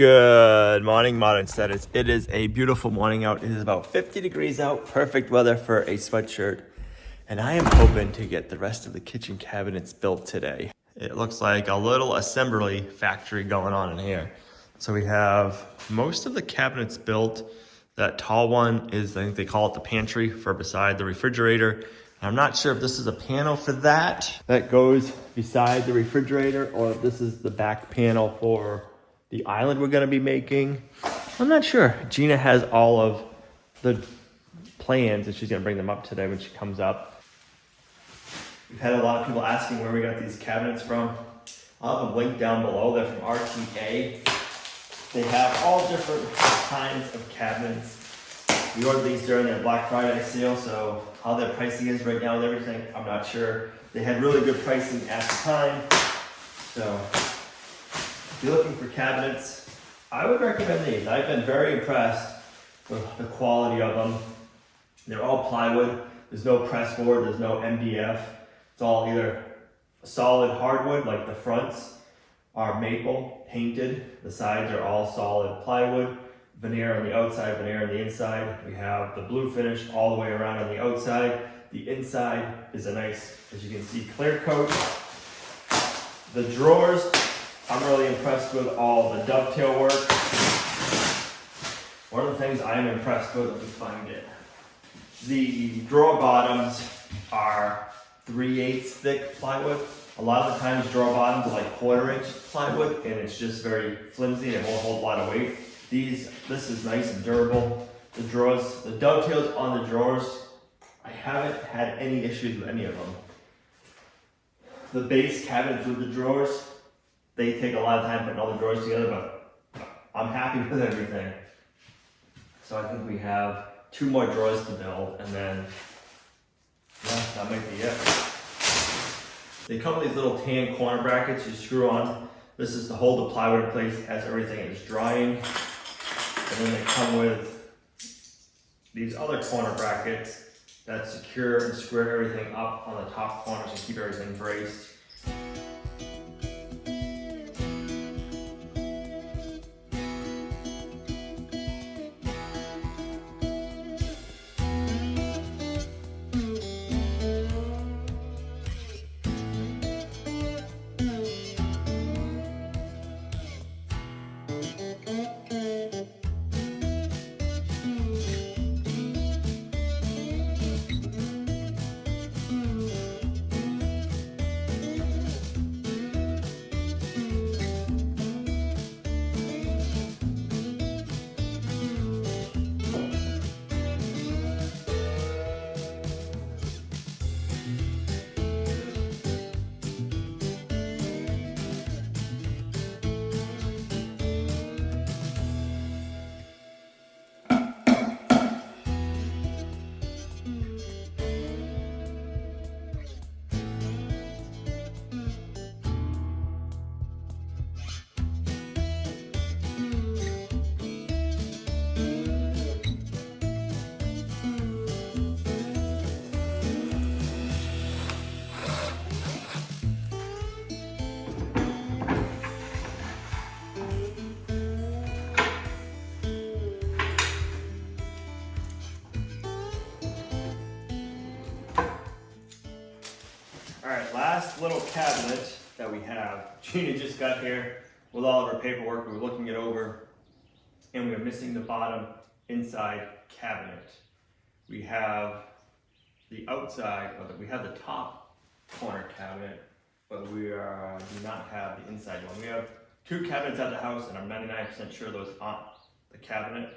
Good morning, Modern Studies. It is a beautiful morning out. It is about 50 degrees out. Perfect weather for a sweatshirt. And I am hoping to get the rest of the kitchen cabinets built today. It looks like a little assembly factory going on in here. So we have most of the cabinets built. That tall one is, I think they call it the pantry for beside the refrigerator. I'm not sure if this is a panel for that goes beside the refrigerator, or if this is the back panel for the island we're gonna be making. I'm not sure. Gina has all of the plans and she's gonna bring them up today when she comes up. We've had a lot of people asking where we got these cabinets from. I'll have a link down below. They're from RTA. They have all different kinds of cabinets. We ordered these during their Black Friday sale, so how their pricing is right now with everything, I'm not sure. They had really good pricing at the time. So if you're looking for cabinets, I would recommend these. I've been very impressed with the quality of them. They're all plywood. There's no press board, there's no MDF. It's all either solid hardwood, like the fronts are maple painted. The sides are all solid plywood. Veneer on the outside, veneer on the inside. We have the blue finish all the way around on the outside. The inside is a nice, as you can see, clear coat. The drawers, I'm really impressed with all the dovetail work. One of the things I am impressed with, let me find it. The drawer bottoms are 3/8 thick plywood. A lot of the times drawer bottoms are like 1/4 inch plywood and it's just very flimsy and it won't hold a lot of weight. This is nice and durable. The drawers, the dovetails on the drawers, I haven't had any issues with any of them. The base cabinets with the drawers, they take a lot of time putting all the drawers together, but I'm happy with everything. So I think we have 2 more drawers to build, and then, yeah, that might be it. They come with these little tan corner brackets you screw on. This is to hold the plywood in place as everything is drying. And then they come with these other corner brackets that secure and square everything up on the top corners and keep everything braced. Alright, last little cabinet that we have. Gina just got here with all of her paperwork. We were looking it over and we were missing the bottom inside cabinet. We have the outside, we have the top corner cabinet, but we do not have the inside one. We have 2 cabinets at the house and I'm 99% sure those aren't the cabinet,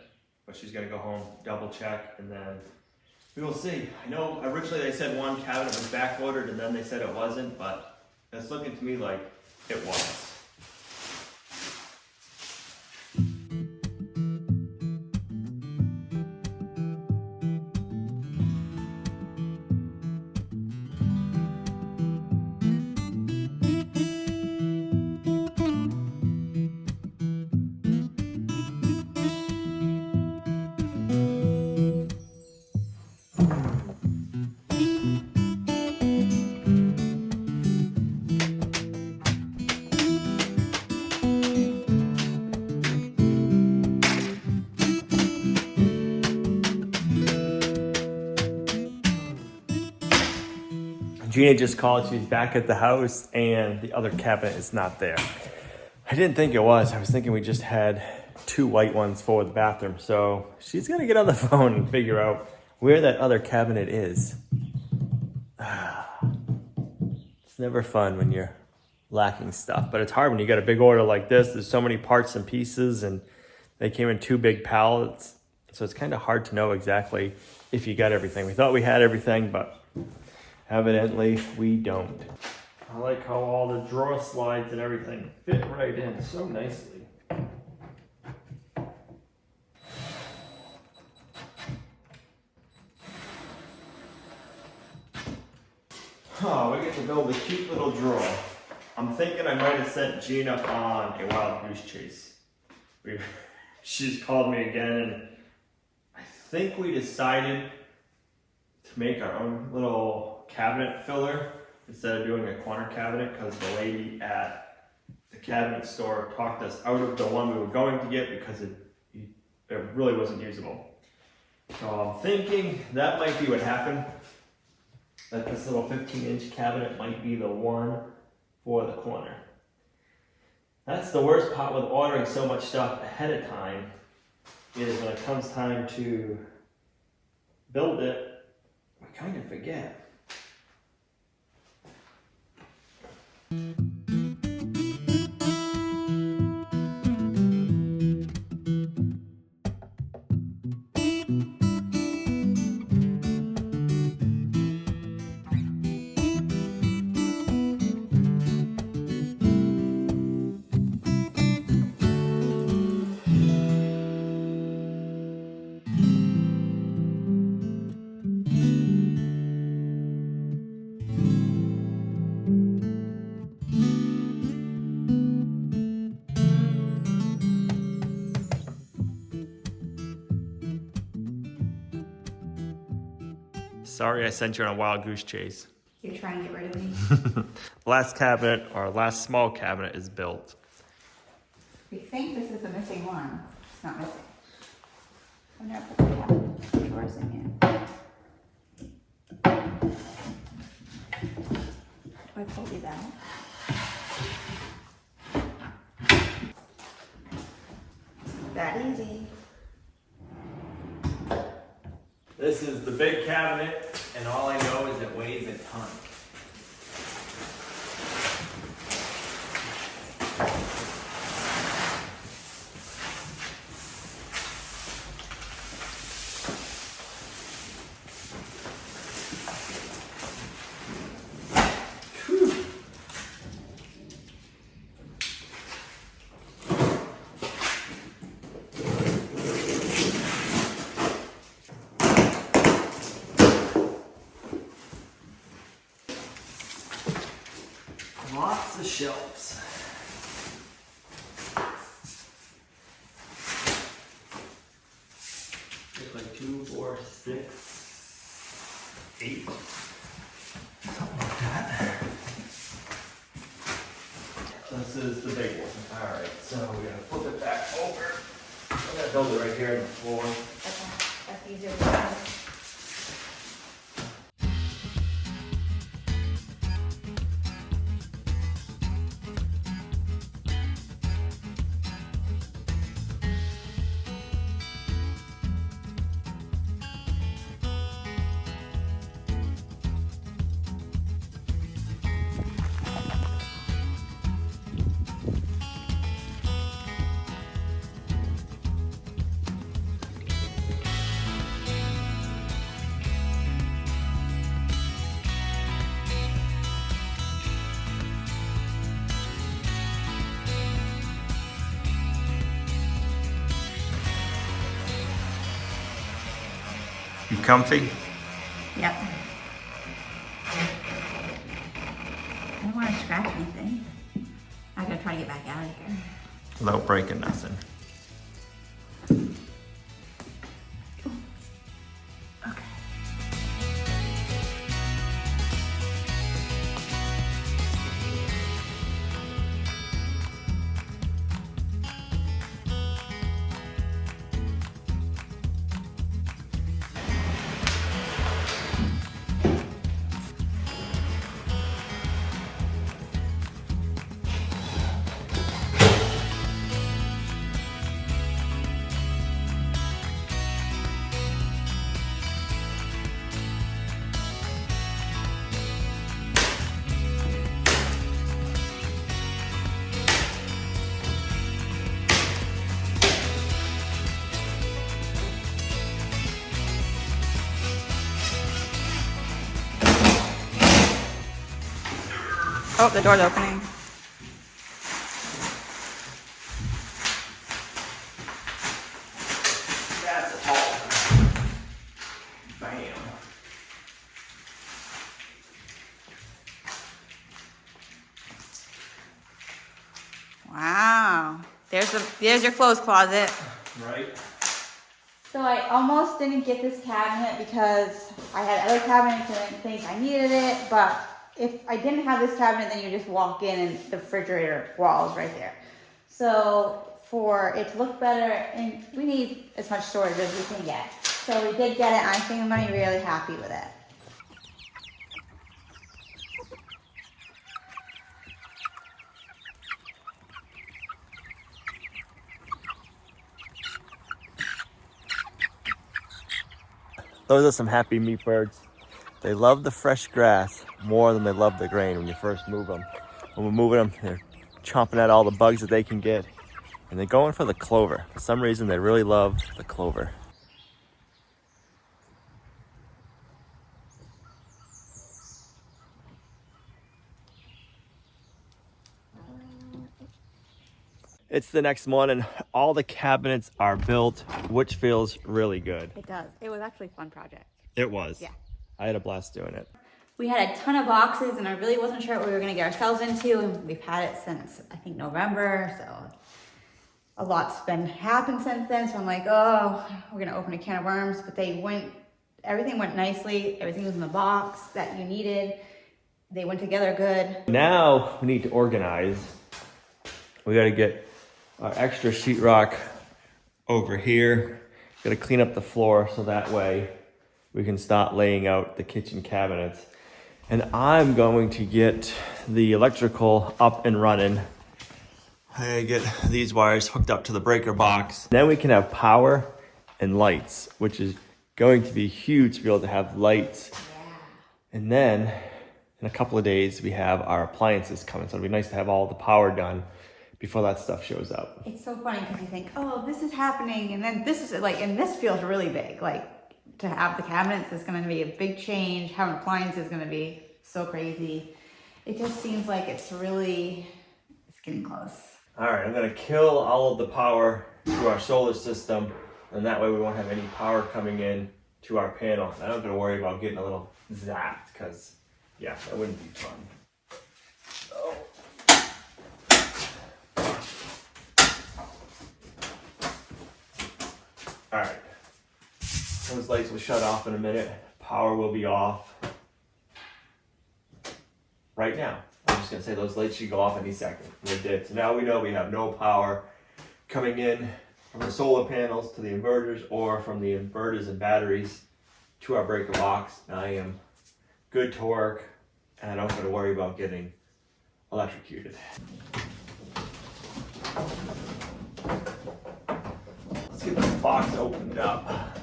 but she's gonna go home, double check, and then we will see. I know originally they said one cabinet was back ordered and then they said it wasn't, but it's looking to me like it was. Gina just called, she's back at the house and the other cabinet is not there. I didn't think it was. I was thinking we just had 2 white ones for the bathroom. So she's gonna get on the phone and figure out where that other cabinet is. It's never fun when you're lacking stuff, but it's hard when you got a big order like this. There's so many parts and pieces and they came in 2 big pallets. So it's kind of hard to know exactly if you got everything. We thought we had everything, but evidently we don't. I like how all the drawer slides and everything fit right in so nicely. Oh, we get to build a cute little drawer. I'm thinking I might have sent Gina on a wild goose chase. She's called me again and I think we decided to make our own little cabinet filler instead of doing a corner cabinet because the lady at the cabinet store talked us out of the one we were going to get because it really wasn't usable. So I'm thinking that might be what happened. That this little 15-inch cabinet might be the one for the corner. That's the worst part with ordering so much stuff ahead of time, is when it comes time to build it, we kind of forget. Sorry I sent you on a wild goose chase. You're trying to get rid of me? Last cabinet, or last small cabinet is built. We think this is the missing one. It's not missing. I'm gonna put the cabinet drawers in here. I pulled these out. That easy. This is the big cabinet, and all I know is it weighs a ton. Lots of shelves. There's like 2, 4, 6, 8. Something like that. This is the big one. Alright, so we're gonna flip it back over. I'm gonna build it right here on the floor. Okay, that's easier to do. You comfy? Yep. I don't want to scratch anything. I'm gonna try to get back out of here. Without breaking nothing. Okay. Oh, the door's opening. That's a haul. Bam. Wow. There's your clothes closet. Right? So I almost didn't get this cabinet because I had other cabinets and I didn't think I needed it, but if I didn't have this cabinet, then you just walk in and the refrigerator wall is right there. So for it to look better, and we need as much storage as we can get. So we did get it, and I think I'm gonna be really happy with it. Those are some happy meat birds. They love the fresh grass more than they love the grain when you first move them. When we're moving them, they're chomping at all the bugs that they can get. And they're going for the clover. For some reason, they really love the clover. It's the next morning. All the cabinets are built, which feels really good. It does. It was actually a fun project. It was. Yeah. I had a blast doing it. We had a ton of boxes and I really wasn't sure what we were gonna get ourselves into, and we've had it since I think November, so a lot's been happened since then. So I'm like, oh, we're gonna open a can of worms, but everything went nicely. Everything was in the box that you needed. They went together good. Now we need to organize. We got to get our extra sheetrock over here. Got to clean up the floor so that way we can start laying out the kitchen cabinets. And I'm going to get the electrical up and running. I gotta get these wires hooked up to the breaker box. Then we can have power and lights, which is going to be huge to be able to have lights. Yeah. And then in a couple of days, we have our appliances coming. So it'll be nice to have all the power done before that stuff shows up. It's so funny because you think, oh, this is happening, and then this is like, and this feels really big. Like to have the cabinets is going to be a big change. Having appliances is going to be so crazy. It just seems like it's getting close. All right, I'm gonna kill all of the power to our solar system, and that way we won't have any power coming in to our panel. I don't have to worry about getting a little zapped, because yeah, that wouldn't be fun. So. All right, those lights will shut off in a minute. Power will be off right now. I'm just gonna say those lights should go off any second. They did. So now we know we have no power coming in from the solar panels to the inverters or from the inverters and batteries to our breaker box. And I am good to work and I don't have to worry about getting electrocuted. Let's get this box opened up.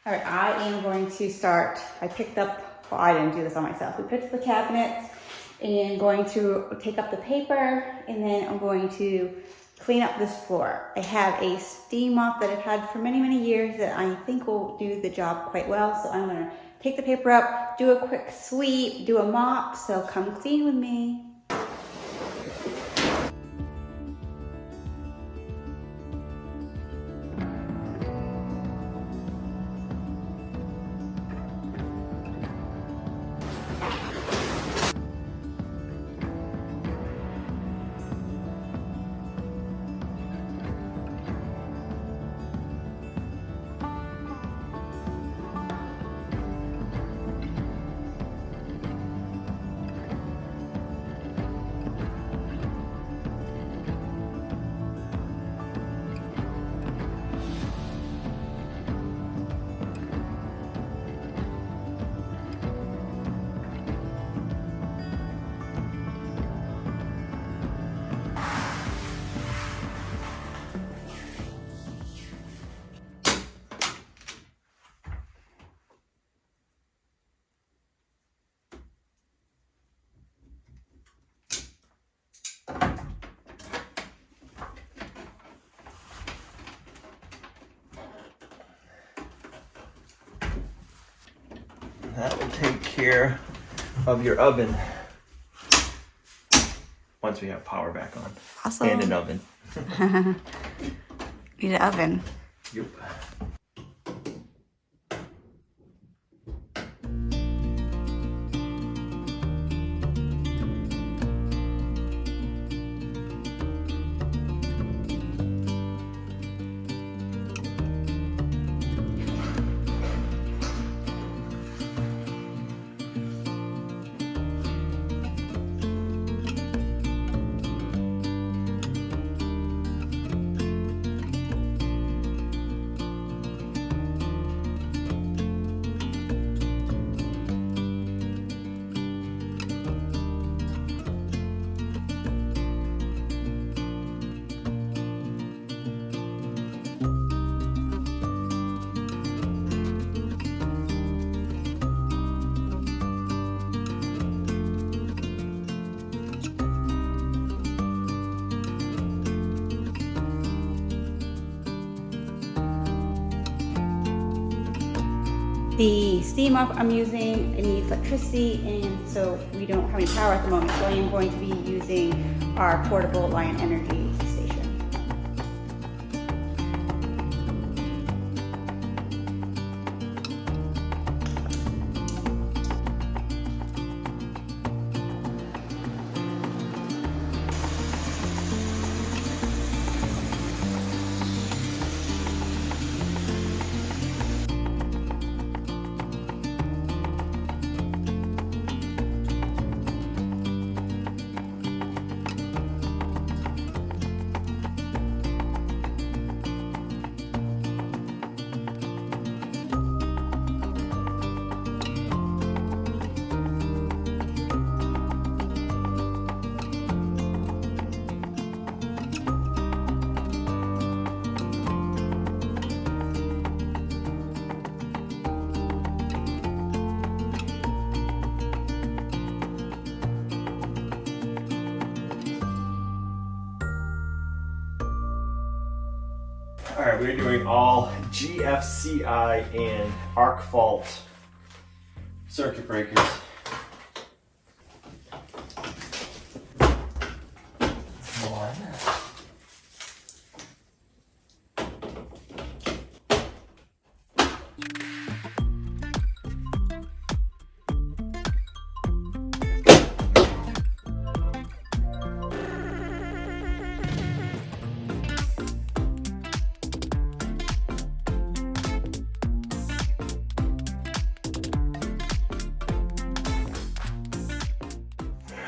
All right, I am going to start. I didn't do this on myself. We picked the cabinets and going to take up the paper, and then I'm going to clean up this floor. I have a steam mop that I've had for many, many years that I think will do the job quite well. So I'm gonna take the paper up, do a quick sweep, do a mop, so come clean with me. that will take care of your oven. Once we have power back on. Awesome. And an oven. Need an oven. Yep. The steam up I'm using, it needs electricity, and so we don't have any power at the moment, so I am going to be using our portable Lion Energy station. All right, we're doing all GFCI and arc fault circuit breakers. One.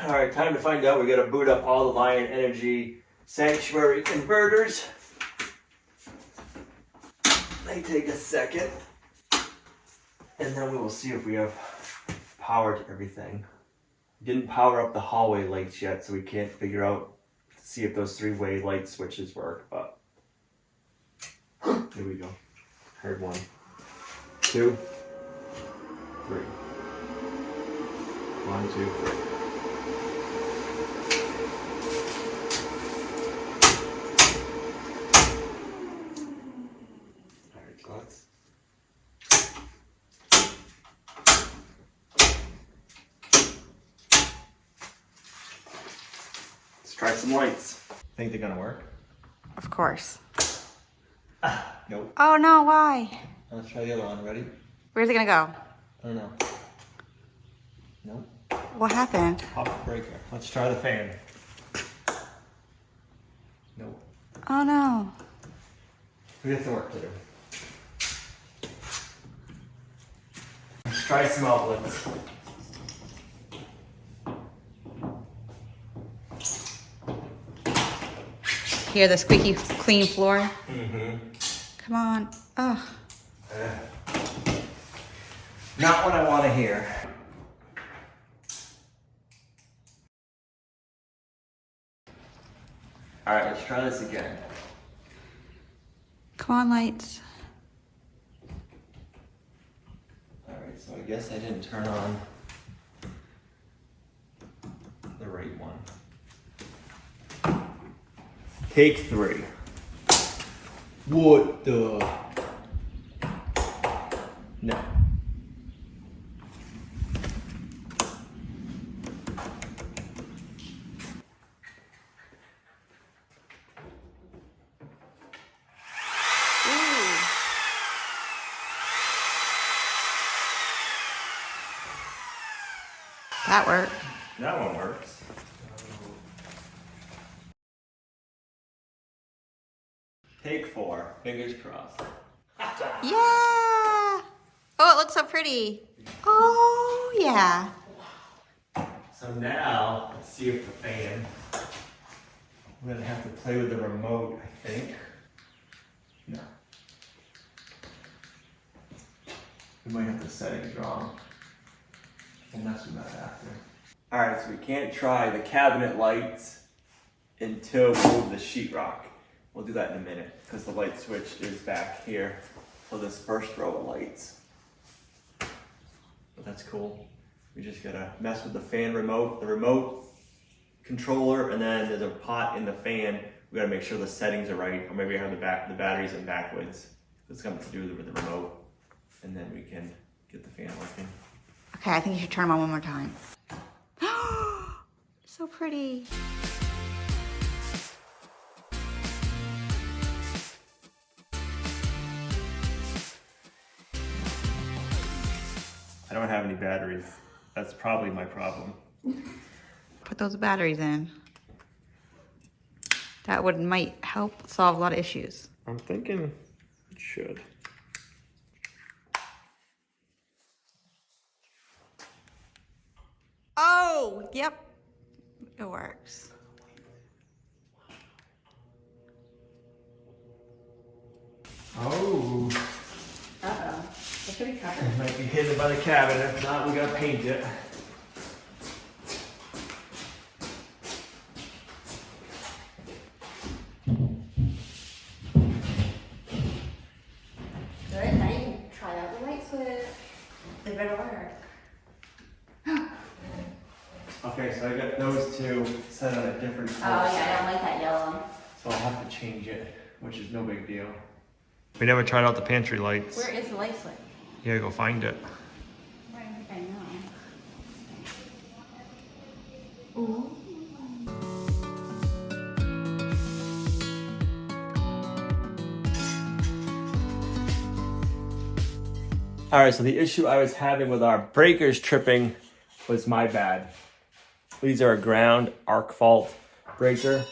All right, time to find out. We gotta boot up all the Lion Energy Sanctuary converters. They take a second. And then we will see if we have power to everything. Didn't power up the hallway lights yet, so we can't figure out, see if those three-way light switches work, but here we go. Heard 1, 2, 3. 1, 2, 3. Let's try some lights. Think they're gonna work? Of course. Nope. Oh no, why? Let's try the other one. Ready? Where's it gonna go? I don't know. Nope. What happened? Pop the breaker. Let's try the fan. Nope. Oh no. We got some work to do. Let's try some outlets. Hear the squeaky clean floor? Mm-hmm. Come on. Oh. Not what I want to hear. All right, let's try this again. Come on, lights. All right, so I guess I didn't turn on the right one. Take 3. What the? No. That worked. That one works. Take 4. Fingers crossed. Yeah. Oh, it looks so pretty. Oh, yeah. So now, let's see if the fan. I'm gonna have to play with the remote, I think. No. We might have the settings wrong. We'll mess with that after. Alright, so we can't try the cabinet lights until we move the sheetrock. We'll do that in a minute, because the light switch is back here for this first row of lights. But that's cool. We just gotta mess with the fan remote, the remote controller, and then there's a pot in the fan. We gotta make sure the settings are right, or maybe I have the batteries in backwards. It's something to do with the remote, and then we can get the fan working. Okay, I think you should turn them on one more time. So pretty. I don't have any batteries. That's probably my problem. Put those batteries in. That might help solve a lot of issues. I'm thinking it should. Oh, yep. It works. Oh. Uh-oh. It should be covered. It might be hidden by the cabinet. If not, we gotta paint it. Good. Now you can try out the light switch. It better work. Okay, so I got those two set on a different course. Oh, yeah, I don't like that yellow. So I'll have to change it, which is no big deal. We never tried out the pantry lights. Where is the light switch? Yeah, go find it. I think I know. Ooh. All right, so the issue I was having with our breakers tripping was my bad. These are a ground arc fault breaker.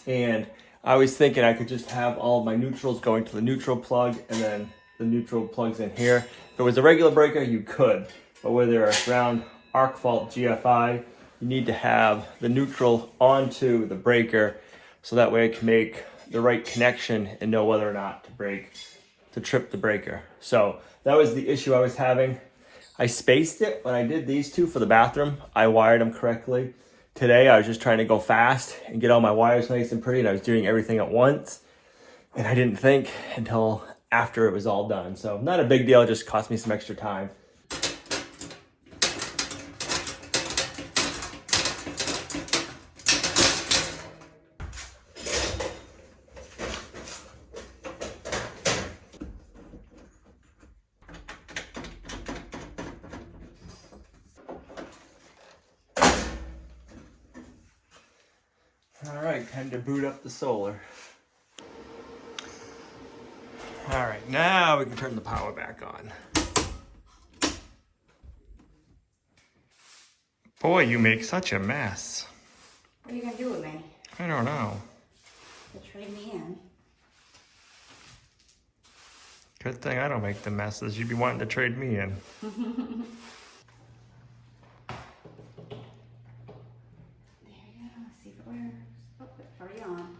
And I was thinking I could just have all of my neutrals going to the neutral plug and then the neutral plugs in here. If it was a regular breaker, you could. But where they're a ground arc fault GFI, you need to have the neutral onto the breaker so that way it can make the right connection and know whether or not to trip the breaker. So that was the issue I was having. I spaced it when I did these two for the bathroom. I wired them correctly. Today I was just trying to go fast and get all my wires nice and pretty, and I was doing everything at once. And I didn't think until after it was all done. So not a big deal, it just cost me some extra time. All right, time to boot up the solar. All right, now we can turn the power back on. Boy, you make such a mess. What are you gonna do with me? I don't know. To trade me in. Good thing I don't make the messes. You'd be wanting to trade me in. There you go. Let's see if it works. Oh, it's already on.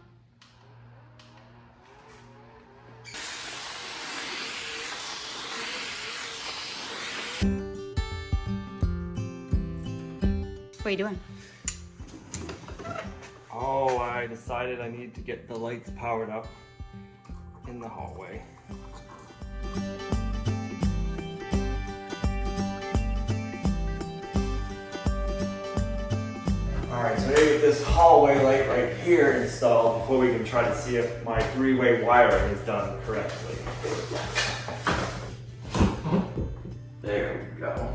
What are you doing? Oh, I decided I need to get the lights powered up in the hallway. All right, so I gotta get this hallway light right here installed before we can try to see if my three-way wiring is done correctly. There we go.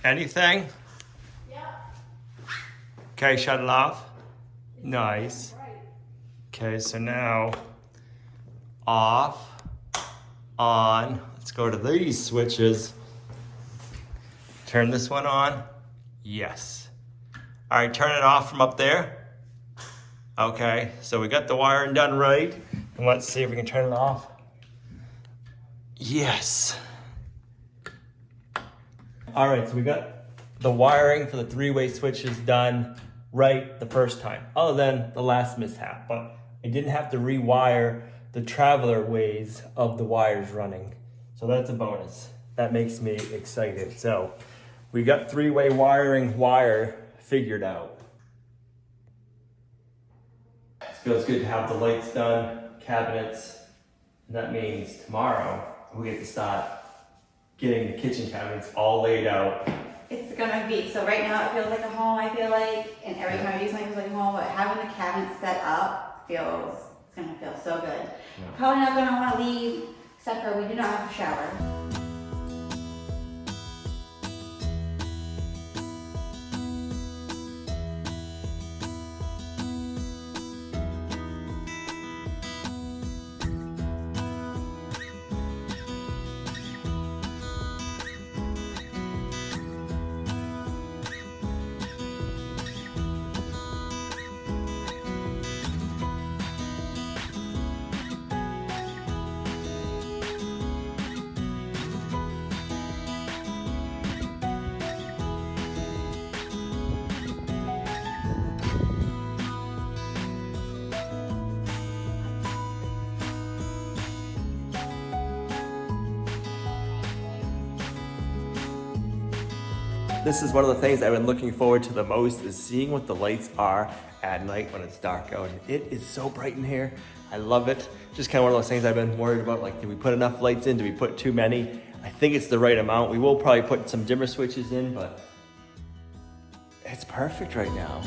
Anything? Yeah. Okay, shut it off. Nice. Okay, so now off, on. Let's go to these switches. Turn this one on. Yes. All right, turn it off from up there. Okay, so we got the wiring done right. And let's see if we can turn it off. Yes. All right, so we got the wiring for the three-way switches done right the first time, other than the last mishap, but I didn't have to rewire the traveler ways of the wires running. So that's a bonus. That makes me excited. So we got three-way wiring wire figured out. It feels good to have the lights done, cabinets, and that means tomorrow we get to start getting the kitchen cabinets all laid out. It's gonna be, so right now it feels like a home, I feel like, and every time I do something it feels like a home, but having the cabinets set up it's gonna feel so good. Yeah. Probably not gonna wanna leave, except for we do not have a shower. This is one of the things I've been looking forward to the most, is seeing what the lights are at night when it's dark out. And it is so bright in here. I love it. Just kind of one of those things I've been worried about, like, did we put enough lights in? Did we put too many? I think it's the right amount. We will probably put some dimmer switches in, but it's perfect right now.